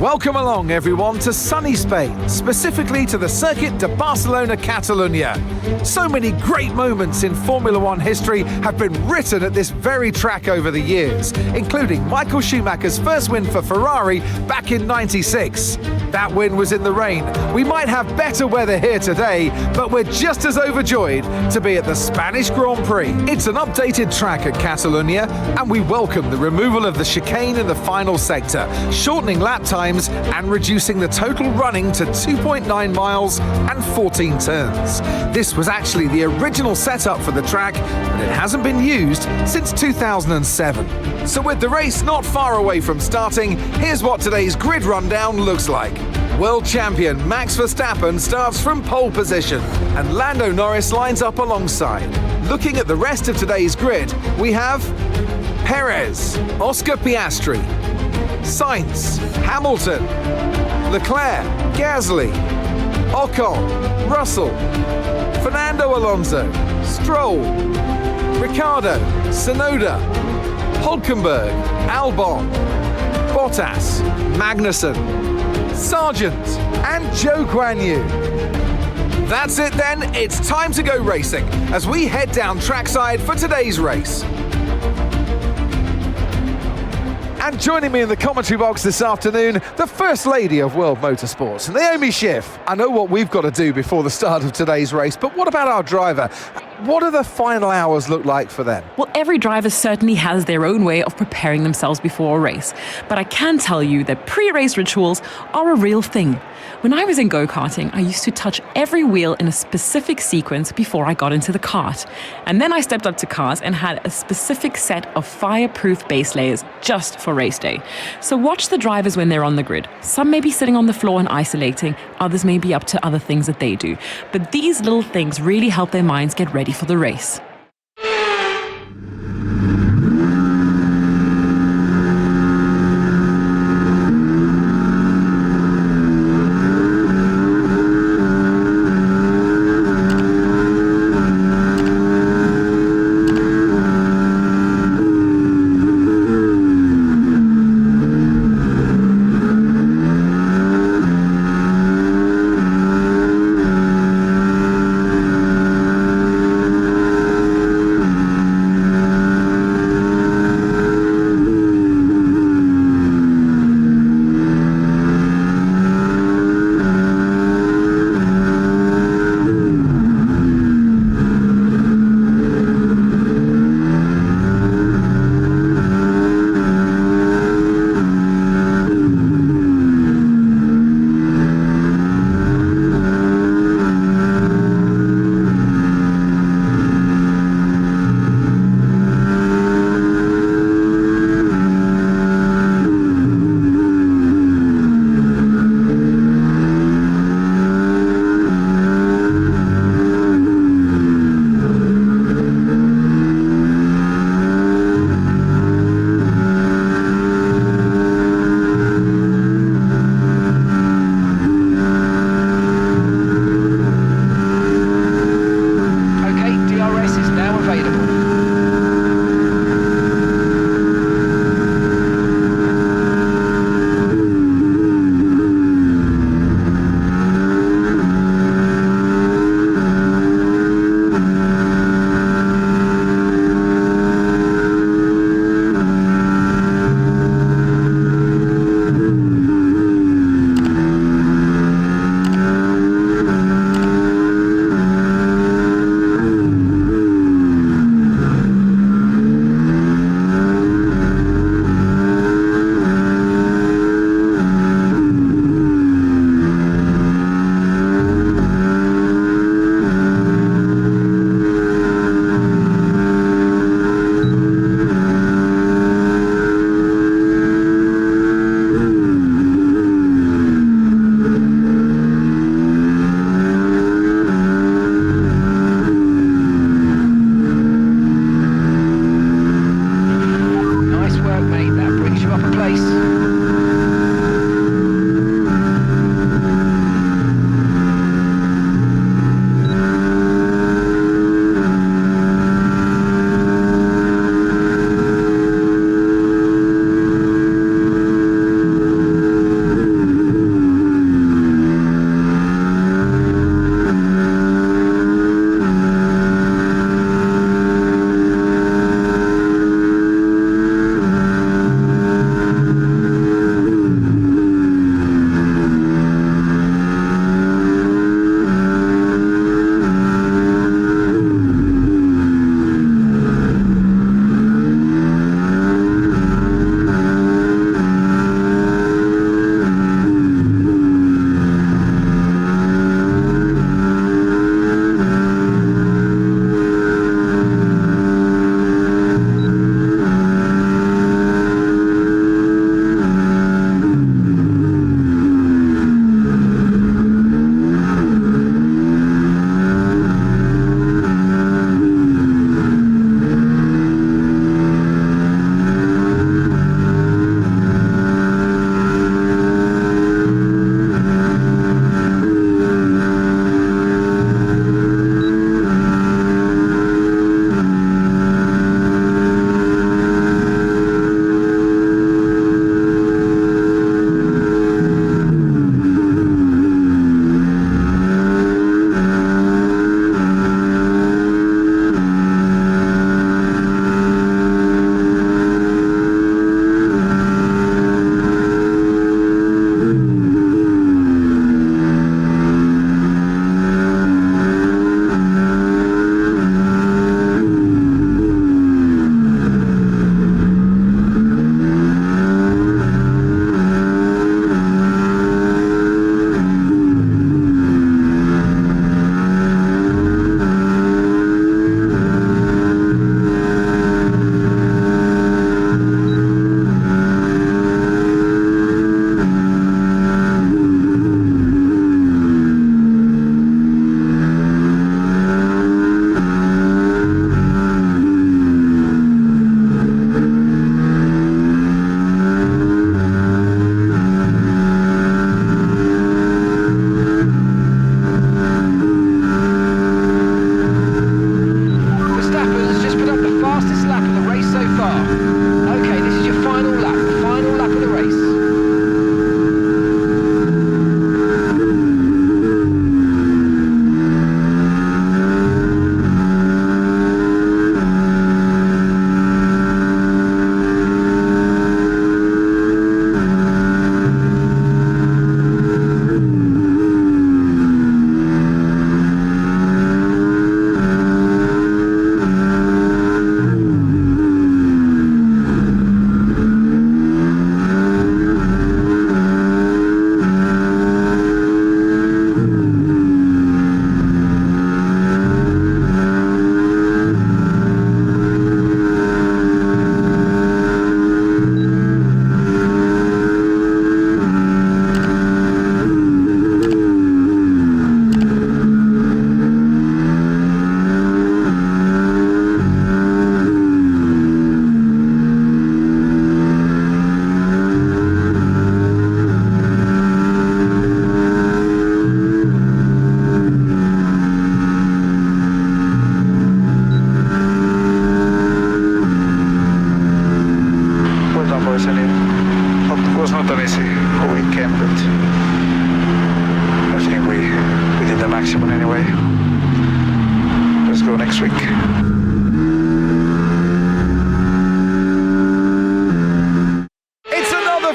Welcome along, everyone, to sunny Spain, specifically to the Circuit de Barcelona, Catalunya. So many great moments in Formula One history have been written at this very track over the years, including Michael Schumacher's first win for Ferrari back in '96. That win was in the rain. We might have better weather here today, but we're just as overjoyed to be at the Spanish Grand Prix. It's an updated track at Catalunya, and we welcome the removal of the chicane in the final sector, shortening lap times and reducing the total running to 2.9 miles and 14 turns. This was actually the original setup for the track, but it hasn't been used since 2007. So with the race not far away from starting, here's what today's grid rundown looks like. World champion Max Verstappen starts from pole position, and Lando Norris lines up alongside. Looking at the rest of today's grid, we have Perez, Oscar Piastri, Sainz, Hamilton, Leclerc, Gasly, Ocon, Russell, Fernando Alonso, Stroll, Ricciardo, Tsunoda, Hülkenberg, Albon, Bottas, Magnussen, Sargent, and Zhou Guanyu. That's it then, it's time to go racing as we head down trackside for today's race. And joining me in the commentary box this afternoon, the First Lady of World Motorsports, Naomi Schiff. I know what we've got to do before the start of today's race, but what about our driver? What do the final hours look like for them? Well, every driver certainly has their own way of preparing themselves before a race, but I can tell you that pre-race rituals are a real thing. When I was in go-karting, I used to touch every wheel in a specific sequence before I got into the kart. And then I stepped up to cars and had a specific set of fireproof base layers just for race day. So watch the drivers when they're on the grid. Some may be sitting on the floor and isolating, others may be up to other things that they do. But these little things really help their minds get ready for the race. Okay, this is your final lap of the race.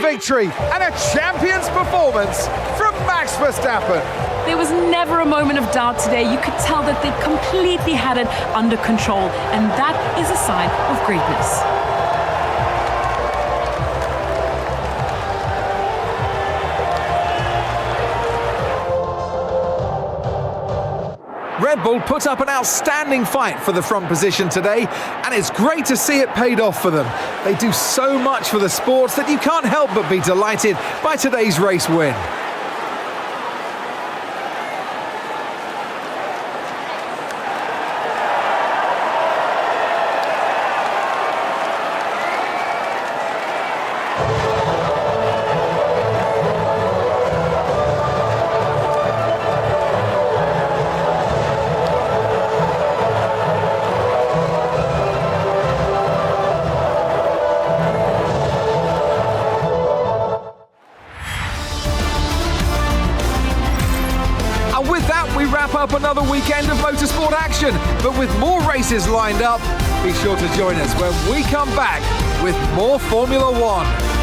Victory and a champion's performance from Max Verstappen. There was never a moment of doubt today. You could tell that they completely had it under control, and that is a sign of greatness. Red Bull put up an outstanding fight for the front position today, and it's great to see it paid off for them. They do so much for the sports that you can't help but be delighted by today's race win. We wrap up another weekend of motorsport action, but with more races lined up, be sure to join us when we come back with more Formula One.